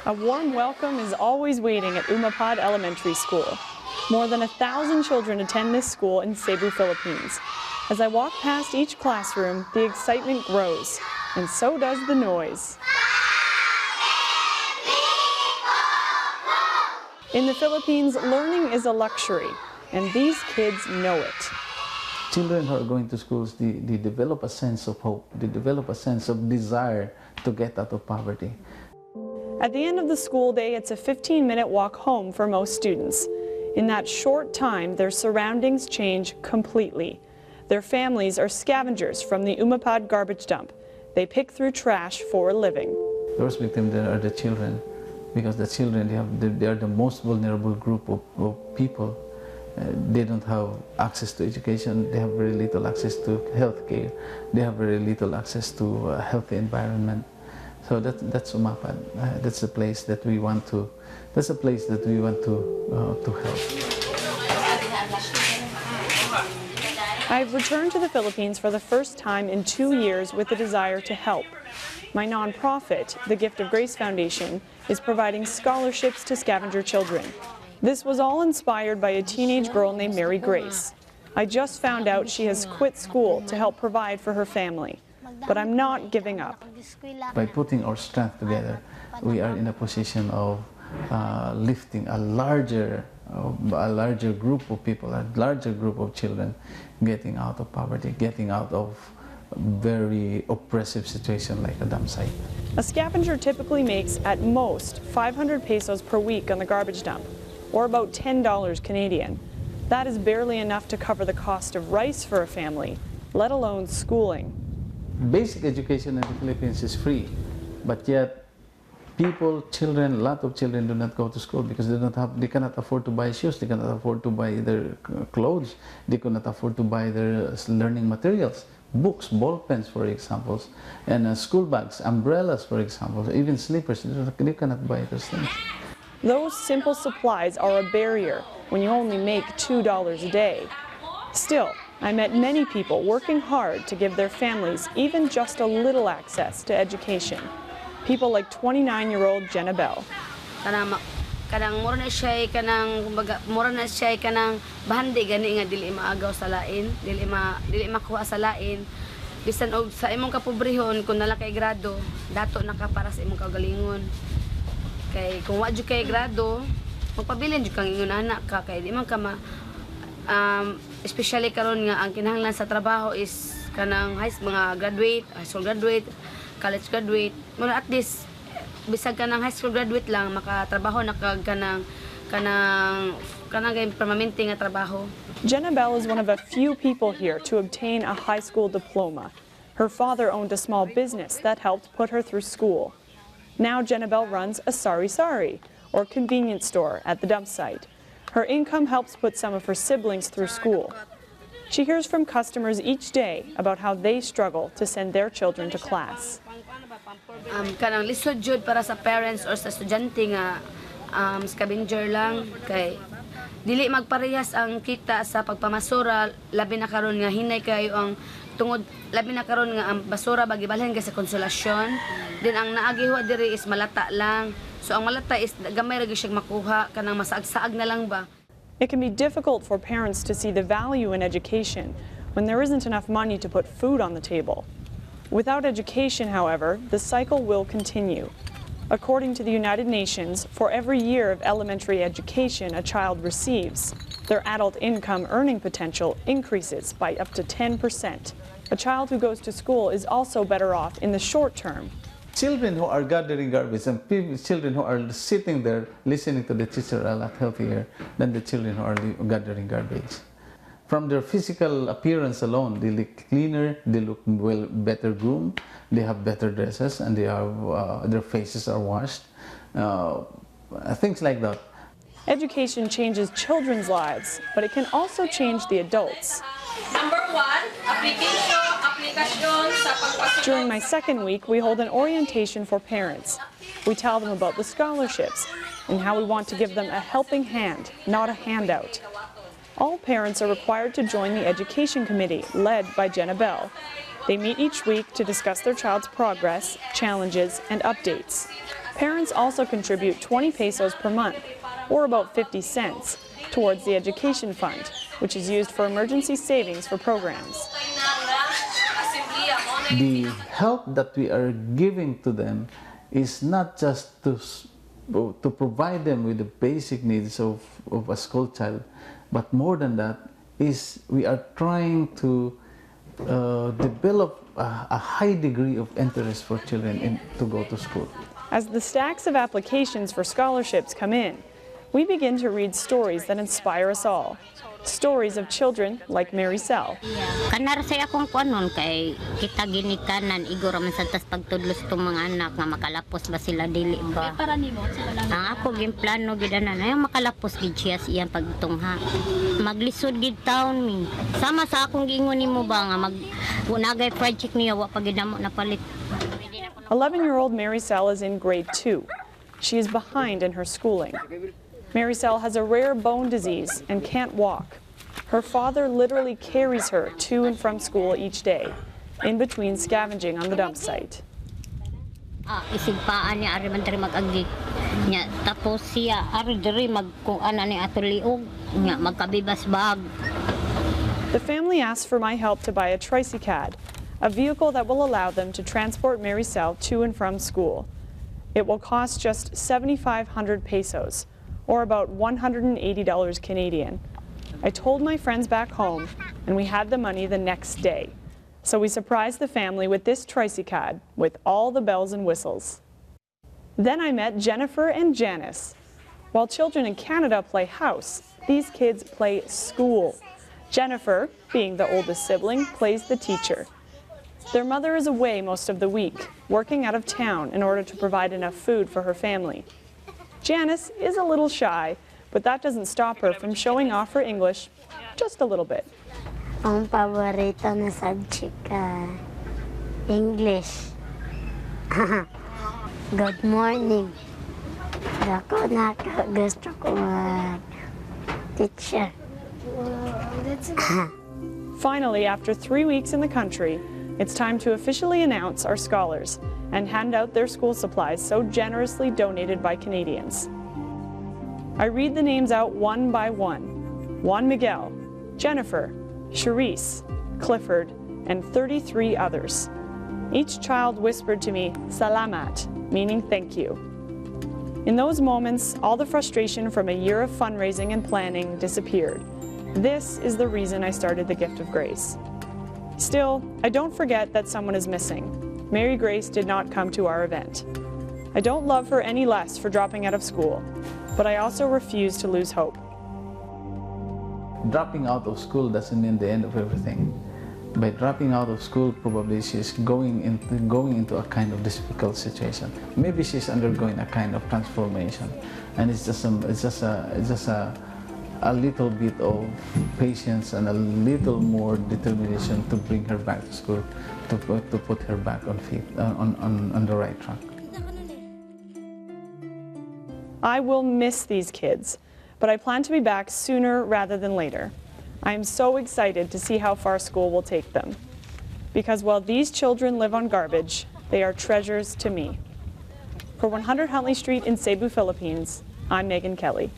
A warm welcome is always waiting at Umapad Elementary School. More than 1,000 children attend this school in Cebu, Philippines. As I walk past each classroom, the excitement grows, and so does the noise. In the Philippines, learning is a luxury, and these kids know it. Children who are going to schools, they develop a sense of hope, they develop a sense of desire to get out of poverty. At the end of the school day, it's a 15-minute walk home for most students. In that short time, their surroundings change completely. Their families are scavengers from the Umapad garbage dump. They pick through trash for a living. The first victim there are the children, because the children, they are the most vulnerable group of people. They don't have access to education, they have very little access to health care, they have very little access to a healthy environment. So that's Umapad. That's the place that we want to. That's the place that we want to help. I've returned to the Philippines for the first time in 2 years with the desire to help. My nonprofit, the Gift of Grace Foundation, is providing scholarships to scavenger children. This was all inspired by a teenage girl named Mary Grace. I just found out she has quit school to help provide for her family. But I'm not giving up. By putting our strength together, we are in a position of lifting a larger group of people, a larger group of children, getting out of poverty, getting out of a very oppressive situation like a dump site. A scavenger typically makes at most 500 pesos per week on the garbage dump, or about $10 Canadian. That is barely enough to cover the cost of rice for a family, let alone schooling. Basic education in the Philippines is free, but yet a lot of children do not go to school because they cannot afford to buy shoes, they cannot afford to buy their clothes, they cannot afford to buy their learning materials, books, ball pens, for examples, and school bags, umbrellas, for example, even slippers. They cannot buy those things. Those simple supplies are a barrier when you only make $2 a day. Still, I met many people working hard to give their families even just a little access to education. People like 29-year-old Genabell. Kanang mura na siya kanang bahandi gani nga dili maagaw sa lain, dili makuha sa lain. Bisan og sa imong kapobrehon kung nala kay grado, dato na ka para sa imong kagalingon. Kay kung wa jud kay grado, magpabilin jud kang ingon anak ka kay di man ka especially karon nga ang kinahanglan sa trabaho is kanang mga graduate, high school graduate, college graduate. Muna at least bisag kanang high school graduate lang makatrabaho na kanang permanente nga trabaho. Genabell is one of a few people here to obtain a high school diploma. Her father owned a small business that helped put her through school. Now Genabell runs a sari-sari, or convenience store, at the dump site. Her income helps put some of her siblings through school. She hears from customers each day about how they struggle to send their children to class. Kanang lisod jud para sa parents or sa estudyante nga scavenger lang kay dili magparehas ang kita sa pagpamasura, labi na karon nga hinay kayo ang tungod, labi na karon nga ang basura bagibalhin ka sa konsolasyon. Then ang naagiho diri is malata lang. So ang malata is gamay ra gyud siya makuha kanang masaag-saag na lang ba. It can be difficult for parents to see the value in education when there isn't enough money to put food on the table. Without education, however, the cycle will continue. According to the United Nations, for every year of elementary education a child receives, their adult income earning potential increases by up to 10%. A child who goes to school is also better off in the short term. Children who are gathering garbage and children who are sitting there listening to the teacher are a lot healthier than the children who are gathering garbage. From their physical appearance alone, they look cleaner, they look better groomed, they have better dresses, and their faces are washed, things like that. Education changes children's lives, but it can also change the adults. Number 1, application sa pagpasunod. During my second week, we hold an orientation for parents. We tell them about the scholarships and how we want to give them a helping hand, not a handout. All parents are required to join the education committee, led by Genabell. They meet each week to discuss their child's progress, challenges, and updates. Parents also contribute 20 pesos per month, or about 50 cents, towards the education fund, which is used for emergency savings for programs. The help that we are giving to them is not just to provide them with the basic needs of a school child, but more than that is we are trying to develop a high degree of interest for children to go to school. As the stacks of applications for scholarships come in, we begin to read stories that inspire us all. Stories of children like Marie-Beth. Kanar saya akong kuanon kay kita ginikanan igor man sa tas pagtudlos tong mga anak nga makalapos ba sila dili ba. Para nimo sila lang. Ang ako ginplano gid ana ay makalapos gid siya sa iyang pagtungha. Maglisod gid taon mi. Sama sa akong giingon nimo ba nga nagay project niya wa pagid namo napalit. 11-year-old Marie-Beth is in grade 2. She is behind in her schooling. Marie-Beth has a rare bone disease and can't walk. Her father literally carries her to and from school each day, in between scavenging on the dump site. Isigpaan niya ari man diri mag-agi. Nya tapos siya ari diri kung ana ni atoliog nya magkabibas bag. The family asked for my help to buy a tricycad, a vehicle that will allow them to transport Marie-Beth to and from school. It will cost just 7,500 pesos, or about $180 Canadian. I told my friends back home, and we had the money the next day. So we surprised the family with this tricycad with all the bells and whistles. Then I met Jennifer and Janice. While children in Canada play house, these kids play school. Jennifer, being the oldest sibling, plays the teacher. Their mother is away most of the week, working out of town in order to provide enough food for her family. Janice is a little shy, but that doesn't stop her from showing off her English just a little bit. Ang paborito na subject English. Good morning. Dako na gusto ko teacher. Finally, after 3 weeks in the country, it's time to officially announce our scholars and hand out their school supplies so generously donated by Canadians. I read the names out one by one. Juan Miguel, Jennifer, Charisse, Clifford, and 33 others. Each child whispered to me, "Salamat," meaning thank you. In those moments, all the frustration from a year of fundraising and planning disappeared. This is the reason I started the Gift of Grace. Still, I don't forget that someone is missing. Mary Grace did not come to our event. I don't love her any less for dropping out of school, but I also refuse to lose hope. Dropping out of school doesn't mean the end of everything. By dropping out of school, probably she's going into a kind of difficult situation. Maybe she's undergoing a kind of transformation, and it's just a little bit of patience and a little more determination to bring her back to school, to put her back on feet, on the right track. I will miss these kids, but I plan to be back sooner rather than later. I am so excited to see how far school will take them. Because while these children live on garbage, they are treasures to me. For 100 Huntley Street in Cebu, Philippines, I'm Meagan Kelly.